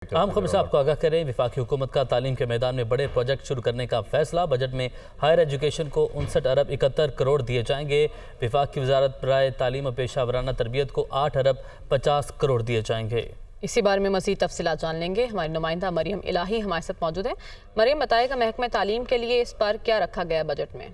اہم خبر سے آپ کو آگاہ کریں، وفاقی حکومت کا تعلیم کے میدان میں بڑے پروجیکٹ شروع کرنے کا فیصلہ۔ بجٹ میں ہائر ایجوکیشن کو 59 ارب 71 کروڑ دیے جائیں گے۔ وفاق کی وزارت برائے تعلیم و پیشہ ورانہ تربیت کو 8 ارب 50 کروڑ دیے جائیں گے۔ اسی بارے میں مزید تفصیلات جان لیں گے، ہماری نمائندہ مریم الہی ہمارے ساتھ موجود ہے۔ مریم، بتائے گا محکمہ تعلیم کے لیے اس پر کیا رکھا گیا بجٹ میں؟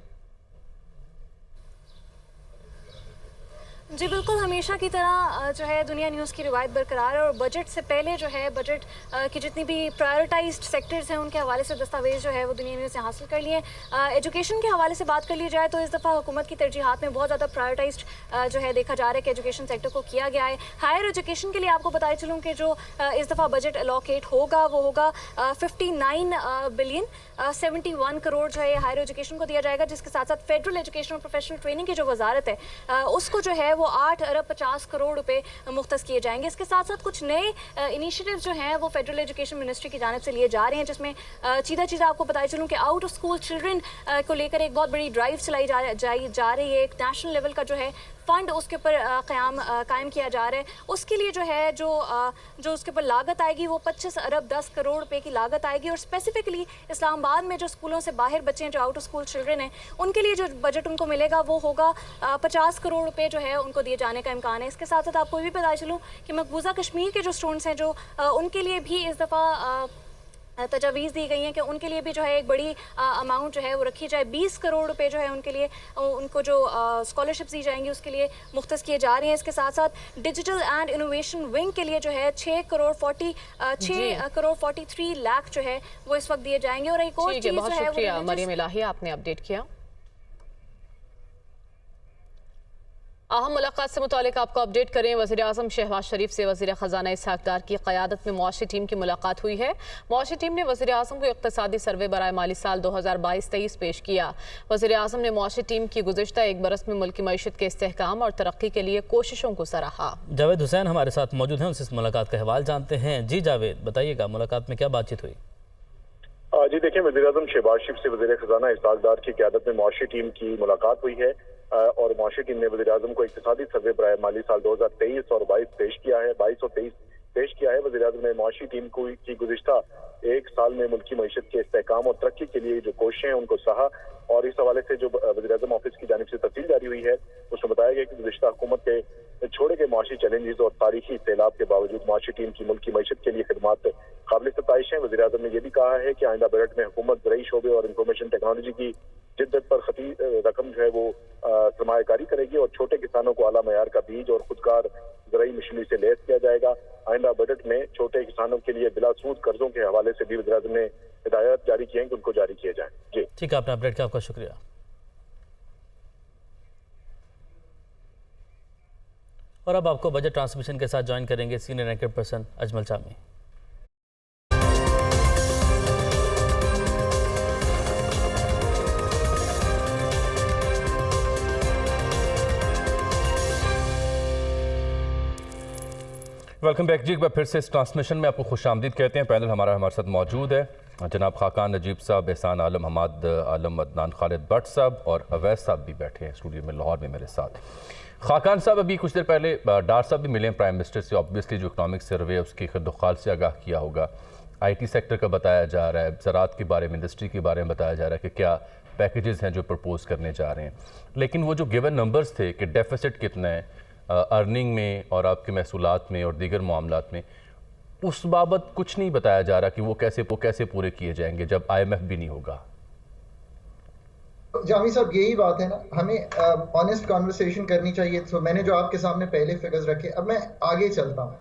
جی بالکل، ہمیشہ کی طرح جو ہے دنیا نیوز کی روایت برقرار ہے، اور بجٹ سے پہلے جو ہے بجٹ کی جتنی بھی پرائیورٹائزڈ سیکٹرز ہیں ان کے حوالے سے دستاویز جو ہے وہ دنیا نیوز سے حاصل کر لیے۔ ایجوکیشن کے حوالے سے بات کر لی جائے تو اس دفعہ حکومت کی ترجیحات میں بہت زیادہ پرائیورٹائزڈ جو ہے دیکھا جا رہا ہے کہ ایجوکیشن سیکٹر کو کیا گیا ہے۔ ہائر ایجوکیشن کے لیے آپ کو بتائی چلوں کہ جو اس دفعہ بجٹ الوکیٹ ہوگا وہ ہوگا 59 بلین 71 کروڑ جو ہے ہائر ایجوکیشن کو دیا جائے گا، جس کے ساتھ ساتھ فیڈرل ایجوکیشن اور پروفیشنل ٹریننگ کی جو وزارت ہے اس کو جو ہے وہ 8 ارب 50 کروڑ روپے مختص کیے جائیں گے۔ اس کے ساتھ ساتھ کچھ نئے انیشیٹیوز جو ہیں وہ فیڈرل ایجوکیشن منسٹری کی جانب سے لیے جا رہے ہیں، جس میں سیدھا چیزیں آپ کو بتائی چلوں کہ آؤٹ آف اسکول چلڈرن کو لے کر ایک بہت بڑی ڈرائیو چلائی جا رہی ہے۔ ایک نیشنل لیول کا جو ہے فنڈ اس کے اوپر قائم کیا جا رہا ہے۔ اس کے لیے جو ہے جو اس کے اوپر لاگت آئے گی وہ 25 ارب 10 کروڑ روپے کی لاگت آئے گی، اور اسپیسیفکلی اسلام آباد میں جو اسکولوں سے باہر بچے ہیں، جو آؤٹ آف اسکول چلڈرن ہیں، ان کے لیے جو بجٹ ان کو ملے گا وہ ہوگا 50 کروڑ روپے جو ہے ان کو دیے جانے کا امکان ہے۔ اس کے ساتھ ساتھ آپ کو بھی بتا چلوں کہ مقبوضہ کشمیر کے جو اسٹوڈنٹس ہیں جو ان کے لیے بھی اس دفعہ تجاویز دی گئی ہیں کہ ان کے لیے بھی جو ہے ایک بڑی اماؤنٹ جو ہے وہ رکھی جائے۔ 20 کروڑ روپے جو ہے ان کے لیے ان کو جو اسکالرشپس دی جائیں گی اس کے لیے مختص کیے جا رہے ہیں۔ اس کے ساتھ ساتھ ڈیجیٹل اینڈ انوویشن ونگ کے لیے جو ہے 6 کروڑ 43 لاکھ جو ہے وہ اس وقت دیے جائیں گے۔ اور ایک اور چیز بہت شکریہ مریم الہی، آپ نے اپڈیٹ کیا۔ اہم ملاقات سے متعلق آپ کو اپڈیٹ کریں، وزیراعظم شہباز شریف سے وزیر خزانہ اسحاق ڈار کی قیادت میں معاشی ٹیم کی ملاقات ہوئی ہے۔ معاشی ٹیم نے وزیراعظم کو اقتصادی سروے برائے مالی سال 2022-23 پیش کیا۔ وزیراعظم نے معاشی ٹیم کی گزشتہ ایک برس میں ملکی معیشت کے استحکام اور ترقی کے لیے کوششوں کو سراہا۔ جاوید حسین ہمارے ساتھ موجود ہیں، ان سے اس ملاقات کا حوال جانتے ہیں۔ جی جاوید، بتائیے گا ملاقات میں کیا بات چیت ہوئی؟ جی دیکھیں، وزیراعظم شہباز شریف سے وزیر خزانہ اسحاق ڈار کی قیادت میں معاشی ٹیم کی ملاقات ہوئی ہے، اور معاشی ٹیم نے وزیراعظم کو اقتصادی سروے برائے مالی سال 2023 اور 22 پیش کیا ہے 22 اور 23 پیش کیا ہے۔ وزیراعظم نے معاشی ٹیم کی گزشتہ ایک سال میں ملکی معیشت کے استحکام اور ترقی کے لیے جو کوششیں ہیں ان کو سراہا، اور اس حوالے سے جو وزیراعظم آفس کی جانب سے تفصیل جاری ہوئی ہے اس میں بتایا گیا کہ گزشتہ حکومت کے چھوڑے گئے معاشی چیلنجز اور تاریخی سیلاب کے باوجود معاشی ٹیم کی ملکی معیشت کے لیے خدمات قابل ستائش ہیں۔ وزیراعظم نے یہ بھی کہا ہے کہ آئندہ بجٹ میں حکومت زرعی شعبے اور انفارمیشن ٹیکنالوجی کی جدت پر خطیر رقم جو ہے وہ سرمایہ کاری کرے گی، اور چھوٹے کسانوں کو اعلیٰ معیار کا بیج اور خودکار زرعی مشینری سے لیس کیا جائے گا۔ آئندہ بجٹ میں چھوٹے کسانوں کے لیے بلا سود قرضوں کے حوالے سے بھی وزیراعظم نے ہدایات جاری کی ہیں کہ ان کو جاری کیے جائیں۔ جی ٹھیک ہے، آپ نے اپڈیٹ کیا، آپ کا شکریہ۔ اور اب آپ کو بجٹ ٹرانسمیشن کے ساتھ جوائن کریں گے senior anchor person Ajmal Jami. Welcome back. جی ایک بار پھر سے اس ٹرانسمیشن میں آپ کو خوش آمدید کہتے ہیں۔ پینل ہمارے ساتھ موجود ہے جناب خاقان نجیب صاحب، احسان عالم، حماد عالم، عدنان خالد بٹ صاحب اور اویس صاحب بھی بیٹھے ہیں اسٹوڈیو میں لاہور میں میرے ساتھ۔ خاقان صاحب، ابھی کچھ دیر پہلے ڈار صاحب بھی ملے ہیں پرائم منسٹر سے، آبویسلی جو اکنامک سروے ہے اس کی خرد و خال سے آگاہ کیا ہوگا، آئی ٹی سیکٹر کا بتایا جا رہا ہے، زراعت کے بارے میں، انڈسٹری کے بارے میں بتایا جا رہا ہے کہ کیا پیکیجز ہیں جو پرپوز کرنے جا رہے ہیں، لیکن وہ جو گیون نمبرز تھے کہ ڈیفیسٹ کتنا ہے ارننگ میں اور آپ کے محصولات میں اور دیگر معاملات میں، اس بابت کچھ نہیں بتایا جا رہا کہ وہ کیسے پورے کیے جائیں گے جب آئی ایم ایف بھی نہیں ہوگا۔ جامی صاحب، یہی بات ہے نا، ہمیں آنیسٹ کانورسیشن کرنی چاہیے۔ تو میں نے جو آپ کے سامنے پہلے فگرز رکھے، اب میں آگے چلتا ہوں۔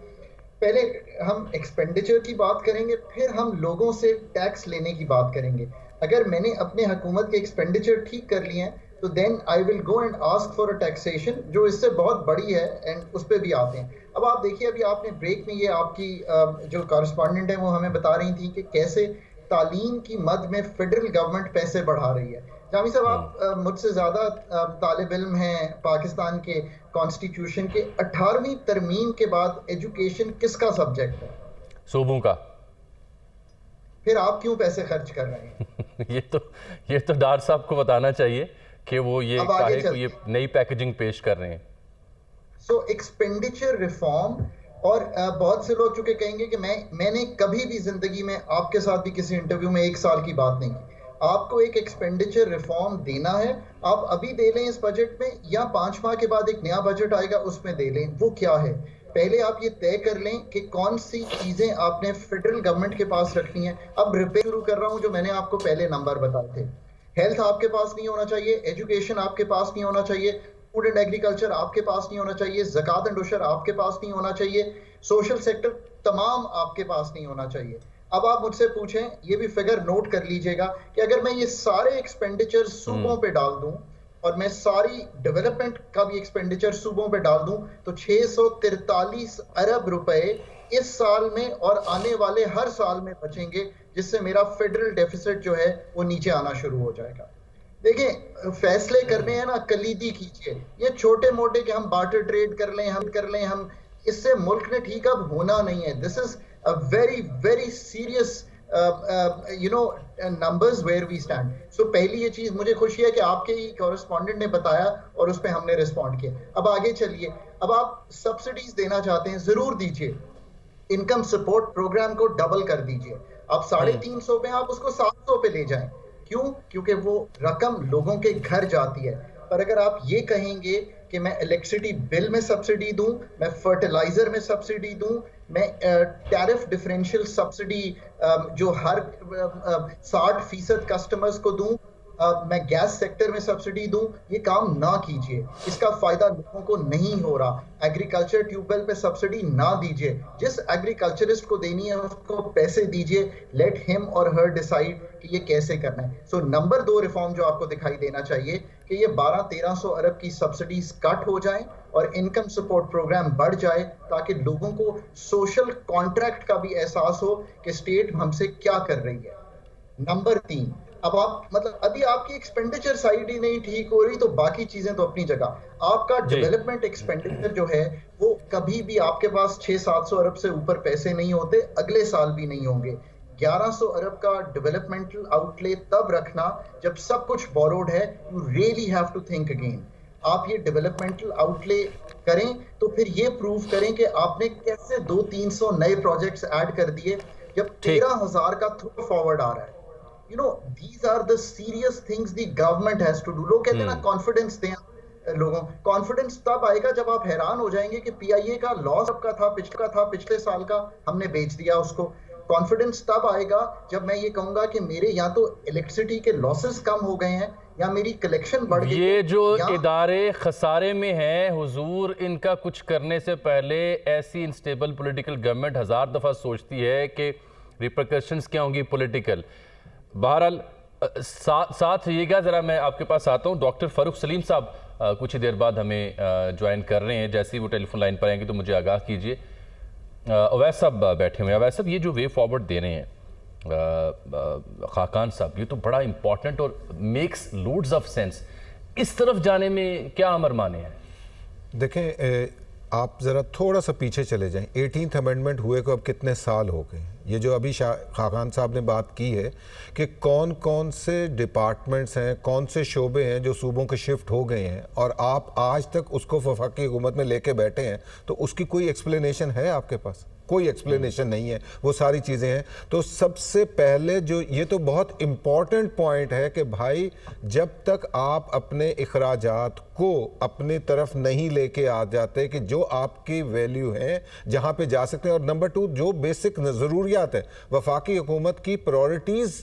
پہلے ہم ایکسپینڈیچر کی بات کریں گے، پھر ہم لوگوں سے ٹیکس لینے کی بات کریں گے۔ اگر میں نے اپنے حکومت کے ایکسپینڈیچر ٹھیک کر لیے ہیں تو then I will go and ask for a taxation جو اس سے بہت بڑی ہے، اینڈ اس پہ بھی آتے ہیں۔ اب آپ دیکھیے، ابھی آپ نے بریک میں یہ آپ کی جو کارسپونڈنٹ ہیں وہ ہمیں بتا رہی تھیں کہ کیسے تعلیم کی مد میں فیڈرل گورنمنٹ پیسے بڑھا رہی ہے۔ جامی صاحب، آپ مجھ سے زیادہ طالب علم ہیں پاکستان کے کانسٹیٹیوشن کے۔ 18ویں ترمیم کے بعد ایجوکیشن کس کا سبجیکٹ ہے؟ صوبوں کا۔ پھر آپ کیوں پیسے خرچ کر رہے ہیں؟ یہ تو ڈار صاحب کو بتانا چاہیے کہ وہ یہ کاہے کو یہ نئی پیکیجنگ پیش کر رہے ہیں۔ سو ایکسپینڈیچر ریفارم اور بہت سے لوگ چونکہ کہیں گے کہ میں نے کبھی بھی زندگی میں آپ کے ساتھ بھی کسی انٹرویو میں 1 سال کی بات نہیں کی. آپ کو ایک ایکسپینڈیچر ریفارم دینا ہے, آپ ابھی دے لیں اس بجٹ میں یا 5 ماہ کے بعد ایک نیا بجٹ آئے گا اس میں دے لیں. وہ کیا ہے, پہلے آپ یہ طے کر لیں کہ کون سی چیزیں آپ نے فیڈرل گورنمنٹ کے پاس رکھنی ہیں. اب ریپیٹ شروع کر رہا ہوں جو میں نے آپ کو پہلے نمبر بتائے تھے. ہیلتھ آپ کے پاس نہیں ہونا چاہیے, ایجوکیشن آپ کے پاس نہیں ہونا چاہیے, فوڈ اینڈ ایگریکلچر آپ کے پاس نہیں ہونا چاہیے, زکوٰۃ اینڈ عشر آپ کے پاس نہیں ہونا چاہیے, سوشل سیکٹر تمام آپ کے پاس نہیں ہونا چاہیے. اب آپ مجھ سے پوچھیں, یہ بھی فگر نوٹ کر لیجئے گا کہ اگر میں یہ سارے ایکسپینڈیچر صوبوں پہ ڈال دوں اور میں ساری ڈیولپمنٹ کا بھی ایکسپینڈیچر صوبوں پہ ڈال دوں تو 643 ارب روپے اس سال میں اور آنے والے ہر سال میں بچیں گے, جس سے میرا فیڈرل ڈیفیسٹ جو ہے وہ نیچے آنا شروع ہو جائے گا. دیکھیں فیصلے کرنے ہیں نا کلیدی کیجئے, یہ چھوٹے موٹے کہ ہم بارٹر ٹریڈ کر لیں ہم اس سے ملک نے ٹھیک اب ہونا نہیں ہے. دس از a very very serious numbers where we stand. So پہلی یہ چیز مجھے خوشی ہے کہ آپ کے ہی کورسپونڈنٹ نے بتایا اور اس پہ ہم نے رسپونڈ کیا. اب آگے چلیے, اب آپ سبسڈیز دینا چاہتے ہیں, ضرور دیجئے. انکم سپورٹ پروگرام کو ڈبل کر دیجئے. آپ 350 پہ آپ اس کو 700 پہ لے جائیں. کیوں؟ کیونکہ وہ رقم لوگوں کے گھر جاتی ہے. پر اگر آپ یہ کہیں گے کہ میں الیکٹریسٹی بل میں سبسڈی دوں, میں فرٹیلائزر میں سبسڈی دوں, میں ٹیرف ڈفرینشیل سبسڈی جو ہر 60% کسٹمرز کو دوں, میں گیس سیکٹر میں سبسڈی دوں, یہ کام نہ کیجئے. اس کا فائدہ لوگوں کو نہیں ہو رہا. ایگریکلچر ٹیوب ویل پہ سبسڈی نہ دیجئے. جس ایگریکلچرسٹ کو دینی ہے اس کو پیسے دیجئے. لیٹ ہم اور ہر ڈیسائیڈ کہ یہ کیسے کرنا ہے. سو نمبر 2 ریفارم جو آپ کو دکھائی دینا چاہیے کہ یہ 1200-1300 ارب کی سبسڈیز کٹ ہو جائیں اور انکم سپورٹ پروگرام بڑھ جائے, تاکہ لوگوں کو سوشل کانٹریکٹ کا بھی احساس ہو کہ اسٹیٹ ہم سے کیا کر رہی ہے. نمبر 3, اب آپ ابھی آپ کی ایکسپینڈیچر سائیڈ ہی نہیں ٹھیک ہو رہی تو باقی چیزیں تو اپنی جگہ. آپ کا ڈیولپمنٹ ایکسپینڈیچر جو ہے وہ کبھی بھی آپ کے پاس 600-700 ارب سے اوپر پیسے نہیں ہوتے, اگلے سال بھی نہیں ہوں گے. 1100 ارب کا ڈیولپمنٹل آؤٹ لے تب رکھنا جب سب کچھ بوروڈ ہے. You really have to think again. آپ یہ ڈیولپمنٹل آؤٹ لے کریں تو پھر یہ پروو کریں کہ آپ نے کیسے 200-300 نئے پروجیکٹس ایڈ کر دیے جب 13,000 کا تھرو فارورڈ آ رہا ہے. these are the serious things the government has to do. لوگ کہتے ہیں نا کانفیڈنس دیں لوگوں. کانفیڈنس تب آئے گا جب آپ حیران ہو جائیں گے کہ پی آئی اے کا لاس اب کا تھا پچھلے سال کا, ہم نے بیچ دیا اس کو. کانفیڈنس تب آئے گا جب میں یہ کہوں گا کہ میرے یا تو الیکٹریسٹی کے لاسز کم ہو گئے ہیں یا میری کلیکشن بڑھ گئی. یہ جو ادارے خسارے میں ہیں حضور, ان کا کچھ کرنے سے پہلے ایسی انسٹیبل پولیٹیکل گورنمنٹ 1000 دفعہ سوچتی ہے کہ ریپرکشنز کیا ہوں گی پولیٹیکل. بہرحال ساتھ رہیے گا, ذرا میں آپ کے پاس آتا ہوں. ڈاکٹر فاروق سلیم صاحب کچھ ہی دیر بعد ہمیں جوائن کر رہے ہیں. جیسے ہی وہ ٹیلی فون لائن پر آئیں گے تو مجھے آگاہ کیجیے. اویس صاحب بیٹھے ہوئے ہیں. اویس صاحب, یہ جو وے فارورڈ دے رہے ہیں خاقان صاحب, یہ تو بڑا امپورٹنٹ اور میکس لوڈز آف سینس. اس طرف جانے میں کیا امر مانے ہیں؟ دیکھیں, آپ ذرا تھوڑا سا پیچھے چلے جائیں. 18th امینڈمنٹ ہوئے کو اب کتنے سال ہو گئے. یہ جو ابھی خاقان صاحب نے بات کی ہے کہ کون سے ڈپارٹمنٹس ہیں, کون سے شعبے ہیں جو صوبوں کے شفٹ ہو گئے ہیں, اور آپ آج تک اس کو وفاقی حکومت میں لے کے بیٹھے ہیں, تو اس کی کوئی ایکسپلینیشن ہے آپ کے پاس؟ کوئی ایکسپلینیشن نہیں ہے. وہ ساری چیزیں ہیں. تو سب سے پہلے جو یہ تو بہت امپورٹنٹ پوائنٹ ہے کہ بھائی جب تک آپ اپنے اخراجات کو اپنی طرف نہیں لے کے آ جاتے کہ جو آپ کی ویلیو ہیں جہاں پہ جا سکتے ہیں. اور نمبر 2, جو بیسک ضروریات ہے, وفاقی حکومت کی پرائورٹیز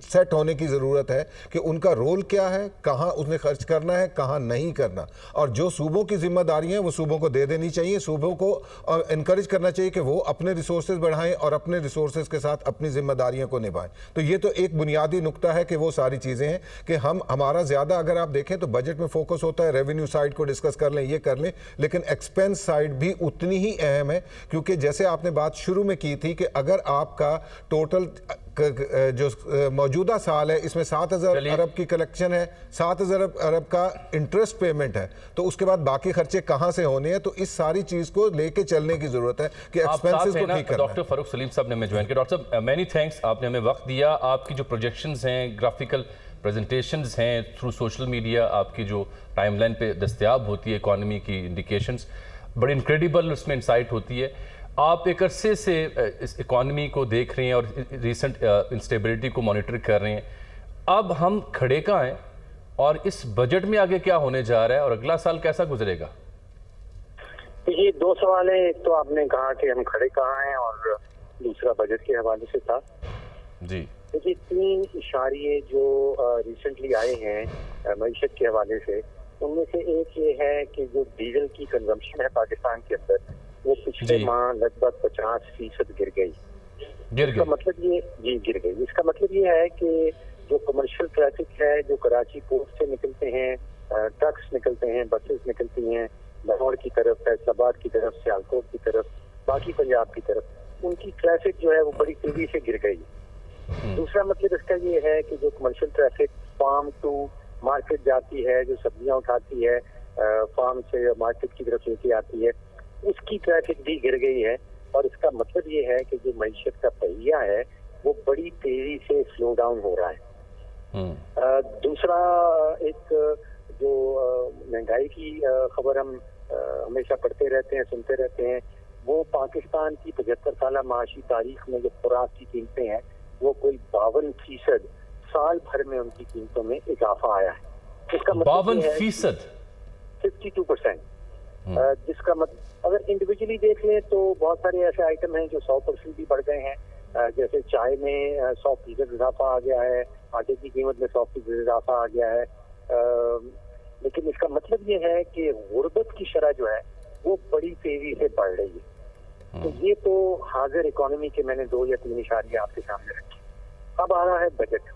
سیٹ ہونے کی ضرورت ہے کہ ان کا رول کیا ہے, کہاں اس نے خرچ کرنا ہے, کہاں نہیں کرنا. اور جو صوبوں کی ذمہ داریاں ہیں وہ صوبوں کو دے دینی چاہیے. صوبوں کو انکریج کرنا چاہیے کہ وہ اپنے ریسورسز بڑھائیں اور اپنے ریسورسز کے ساتھ اپنی ذمہ داریوں کو نبھائیں. تو یہ تو ایک بنیادی نقطہ ہے کہ وہ ساری چیزیں ہیں کہ ہمارا زیادہ اگر آپ دیکھیں تو بجٹ میں فوکس ہوتا ہے ریونیو سائیڈ کو ڈسکس کر لیں, یہ کر لیں, لیکن ایکسپینس سائیڈ بھی اتنی ہی اہم ہے. کیونکہ جیسے آپ نے بات شروع میں کی تھی کہ اگر آپ کا ٹوٹل جو موجودہ سال ہے اس میں 7,000 ارب کی کلیکشن ہے, 7,000 ارب کا انٹرسٹ پیمنٹ ہے, تو اس کے بعد باقی خرچے کہاں سے ہونے ہیں. تو اس ساری چیز کو لے کے چلنے کی ضرورت ہے کہ ایکسپینسز کو ٹھیک کرنا ہے. ڈاکٹر فاروق سلیم صاحب نے ہمیں جوائن کیا. ڈاکٹر صاحب مینی تھینکس, آپ نے ہمیں وقت دیا. آپ کی جو پروجیکشنز ہیں, گرافیکل پریزنٹیشنز ہیں تھرو سوشل میڈیا, آپ کی جو ٹائم لائن پہ دستیاب ہوتی ہے اکانومی کی انڈیکیشنز, بڑی انکریڈیبل اس میں انسائٹ ہوتی ہے. آپ ایک عرصے سے اس اکانومی کو دیکھ رہے ہیں اور ریسنٹ انسٹیبلٹی کو مانیٹر کر رہے ہیں. اب ہم کھڑے کہاں ہیں اور اس بجٹ میں آگے کیا ہونے جا رہا ہے اور اگلا سال کیسا گزرے گا؟ یہ دو سوال ہیں. ایک تو آپ نے کہا کہ ہم کھڑے کہاں ہیں اور دوسرا بجٹ کے حوالے سے تھا. جی دیکھیے 3 اشاریے جو ریسنٹلی آئے ہیں معیشت کے حوالے سے، ان میں سے ایک یہ ہے کہ جو ڈیزل کی کنزمپشن ہے پاکستان کے اندر وہ پچھلے ماہ لگ بھگ 50% گر گئی. اس کا مطلب یہ گر گئی. اس کا مطلب یہ ہے کہ جو کمرشل ٹریفک ہے، جو کراچی پورٹ سے نکلتے ہیں، ٹرکس نکلتے ہیں، بسز نکلتی ہیں لاہور کی طرف، فیصل آباد کی طرف، سیالکوٹ کی طرف، باقی پنجاب کی طرف، ان کی ٹریفک جو ہے وہ بڑی تیزی سے گر گئی. دوسرا مطلب اس کا یہ ہے کہ جو commercial traffic farm to market جاتی ہے، جو سبزیاں اٹھاتی ہے فارم سے مارکیٹ کی طرف لے کے آتی ہے، اس کی ٹریفک بھی گر گئی ہے. اور اس کا مطلب یہ ہے کہ جو معیشت کا پہیہ ہے وہ بڑی تیزی سے سلو ڈاؤن ہو رہا ہے. دوسرا ایک جو مہنگائی کی خبر ہم ہمیشہ پڑھتے رہتے ہیں، سنتے رہتے ہیں، وہ پاکستان کی 75 سالہ معاشی تاریخ میں جو خوراک کی قیمتیں ہیں وہ کوئی 52% سال بھر میں ان کی قیمتوں میں اضافہ آیا ہے. اس کا مطلب 52%، 52%. جس کا مطلب اگر انڈیویجلی دیکھ لیں تو بہت سارے ایسے آئٹم ہیں جو 100% بھی بڑھ گئے ہیں. جیسے چائے میں 100% اضافہ آ گیا ہے، آٹے کی قیمت میں 100% اضافہ آ گیا ہے. لیکن اس کا مطلب یہ ہے کہ غربت کی شرح جو ہے وہ بڑی تیزی سے بڑھ رہی ہے. تو یہ تو حاضر اکانومی کے میں نے 2 یا 3 اشاریے آپ کے سامنے رکھے. اب آ رہا ہے بجٹ.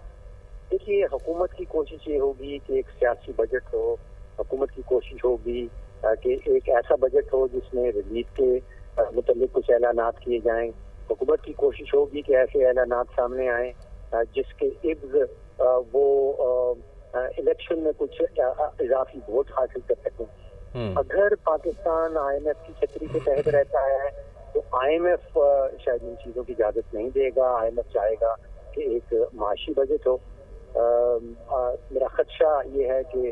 دیکھیے حکومت کی کوشش یہ ہوگی کہ ایک سیاسی بجٹ ہو. حکومت کی کوشش ہوگی کہ ایک ایسا بجٹ ہو جس میں ریلیف کے متعلق کچھ اعلانات کیے جائیں. حکومت کی کوشش ہوگی کہ ایسے اعلانات سامنے آئیں جس کے عوض وہ الیکشن میں کچھ اضافی ووٹ حاصل کر سکیں. اگر پاکستان آئی ایم ایف کی چھتری کے تحت رہتا ہے تو آئی ایم ایف شاید ان چیزوں کی اجازت نہیں دے گا. آئی ایم ایف چاہے گا کہ ایک معاشی بجٹ ہو. میرا خدشہ یہ ہے کہ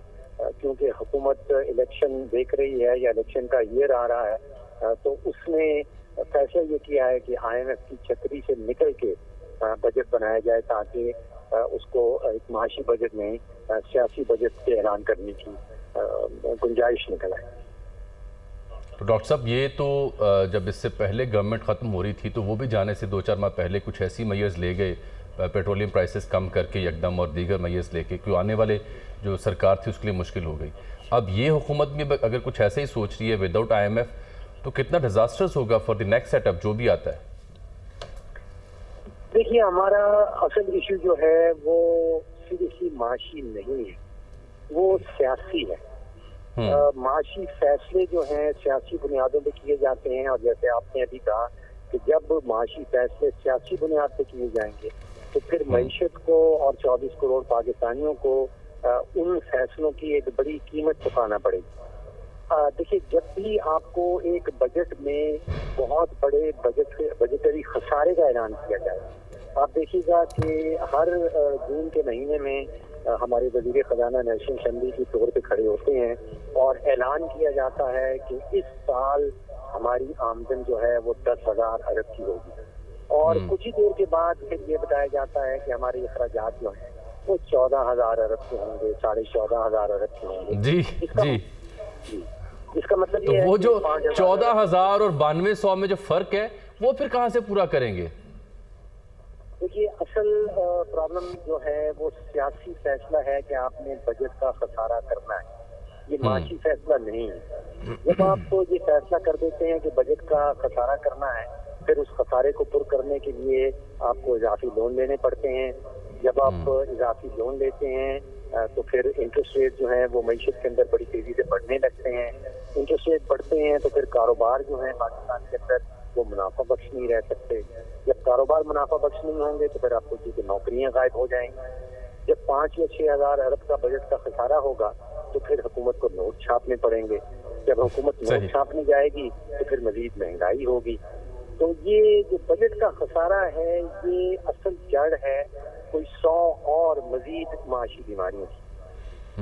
کیونکہ حکومت الیکشن دیکھ رہی ہے یا الیکشن کا ایئر آ رہا ہے تو اس نے فیصلہ یہ کیا ہے کہ آئی ایم ایف کی چھتری سے نکل کے بجٹ بنایا جائے تاکہ اس کو ایک معاشی بجٹ میں سیاسی بجٹ کے اعلان کرنے کی گنجائش نکل آئے. تو ڈاکٹر صاحب یہ تو جب اس سے پہلے گورنمنٹ ختم ہو رہی تھی تو وہ بھی جانے سے 2-4 ماہ پہلے کچھ ایسی میئرز لے گئے پیٹرولیم پرائسز کم کر کے یکدم اور دیگر میئرز لے کے، کیوں آنے والے جو سرکار تھی اس کے لیے مشکل ہو گئی. اب یہ حکومت بھی اگر کچھ ایسے ہی سوچ رہی ہے وداؤٹ آئی ایم ایف تو کتنا ڈیزاسٹرز ہوگا for the next set up جو بھی آتا ہے؟ دیکھیے ہمارا اصل ایشو جو ہے وہ سیریسلی معاشی نہیں ہے، وہ سیاسی ہے. معاشی فیصلے جو ہیں سیاسی بنیادوں پہ کیے جاتے ہیں، اور جیسے آپ نے ابھی کہا کہ جب معاشی فیصلے سیاسی بنیاد پہ کیے جائیں گے تو پھر معیشت کو اور 24 کروڑ پاکستانیوں کو ان فیصلوں کی ایک بڑی قیمت چکانا پڑے گی. دیکھیے جب بھی آپ کو ایک بجٹ میں بہت بڑے بجٹری خسارے کا اعلان کیا جائے، آپ دیکھیے گا کہ ہر جون کے مہینے میں ہمارے وزیر خزانہ نیشنل اسمبلی کی طور پہ کھڑے ہوتے ہیں اور اعلان کیا جاتا ہے کہ اس سال ہماری آمدن جو ہے وہ 10,000 ارب کی ہوگی، اور کچھ ہی دیر کے بعد پھر یہ بتایا جاتا ہے کہ ہمارے اخراجات جو ہیں وہ 14,000 ارب کے ہوں گے، 14,500 ارب کے ہوں گے. جی اس کا مطلب تو وہ جو 14,000 اور 9200 میں جو فرق ہے وہ پھر کہاں سے پورا کریں گے؟ دیکھیے اصل پرابلم جو ہے وہ سیاسی فیصلہ ہے کہ آپ نے بجٹ کا خسارہ کرنا ہے، یہ معاشی فیصلہ نہیں ہے. جب آپ کو یہ فیصلہ کر دیتے ہیں کہ بجٹ کا خسارہ کرنا ہے، پھر اس خسارے کو پر کرنے کے لیے آپ کو اضافی لون لینے پڑتے ہیں. جب آپ اضافی لون لیتے ہیں تو پھر انٹرسٹ ریٹ جو ہیں وہ معیشت کے اندر بڑی تیزی سے بڑھنے لگتے ہیں. انٹرسٹ ریٹ بڑھتے ہیں تو پھر کاروبار جو ہیں پاکستان کے اندر وہ منافع بخش نہیں رہ سکتے. جب کاروبار منافع بخش نہیں ہوں گے تو پھر آپ کو چیزیں نوکریاں غائب ہو جائیں گی. جب 5 یا 6,000 ارب کا بجٹ کا خسارہ ہوگا تو پھر حکومت کو نوٹ چھاپنے پڑیں گے. جب حکومت نوٹ چھاپنے جائے گی تو پھر مزید مہنگائی ہوگی. تو یہ جو بجٹ کا خسارہ ہے یہ اصل جڑ ہے کوئی 100 اور مزید معاشی بیماریوں کی.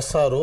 SRO